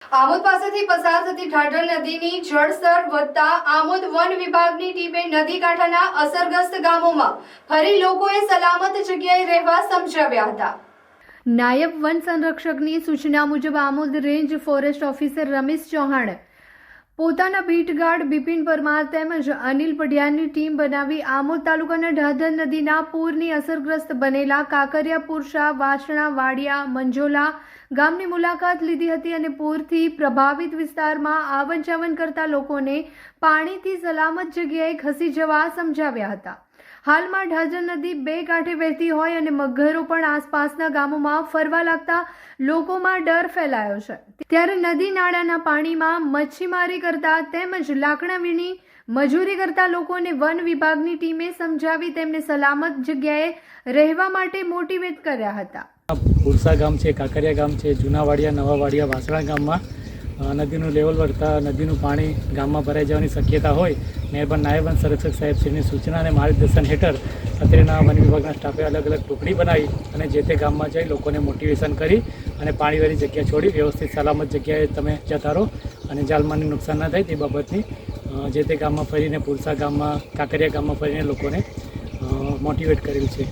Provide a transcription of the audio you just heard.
આમોદ પાસેથી પસાર થતી ઢાઢર નદીની જળસ્તર વધતા આમોદ વન વિભાગની ટીમે નદી કાંઠાના અસરગ્રસ્ત ગામોમાં ફરી લોકોએ સલામત જગ્યાએ રહેવા સમજાવ્યા હતા। નાયબ વન સંરક્ષકની સૂચના મુજબ Amod range forest officer Ramesh Chauhan પોતાના બીટગાર્ડ બિપિન પરમાર તેમજ અનિલ પઢિયારની ટીમ બનાવી આમોદ તાલુકાના ઢાઢર નદીના પૂરની અસરગ્રસ્ત બનેલા કાકરિયા પુરશા વાસણા વાડિયા મંજોલા ગામની મુલાકાત લીધી હતી અને પૂરથી પ્રભાવિત વિસ્તારમાં આવન જાવન કરતા લોકોને પાણીથી સલામત જગ્યાએ ખસી જવા સમજાવ્યા હતા। હાલમાં ઢાઢર નદી બે કાંઠે વહેતી હોય અને મગરો પણ આસપાસના ગામોમાં ફરવા લાગતા લોકોમાં ડર ફેલાયો છે, ત્યારે નદી નાળાના પાણીમાં મચ્છીમારી કરતા તેમજ લાકડા વીણી મજૂરી કરતા લોકોને વન વિભાગની ટીમે સમજાવી તેમને સલામત જગ્યાએ રહેવા માટે મોટિવેટ કર્યા હતા। પુરસા ગામ છે, કાકરિયા ગામ છે, જૂના વાડિયા, નવા વાડિયા, વાસણા ગામમાં નદીનું લેવલ વધતા નદીનું પાણી ગામમાં ભરાઈ જવાની શક્યતા હોય મહેરબાન નાયબ વન સંરક્ષક સાહેબશ્રીની સૂચના અને માર્ગદર્શન હેઠળ અત્રેના વન વિભાગના સ્ટાફે અલગ અલગ ટુકડી બનાવી અને જે તે ગામમાં જઈ લોકોને મોટિવેશન કરી અને પાણીવાળી જગ્યા છોડી વ્યવસ્થિત સલામત જગ્યાએ તમે જતા રહો અને જાનમાલને નુકસાન ના થાય તે બાબતની જે તે ગામમાં ફરીને પુરસા ગામમાં, કાકરિયા ગામમાં ફરીને લોકોને મોટિવેટ કરેલ છે।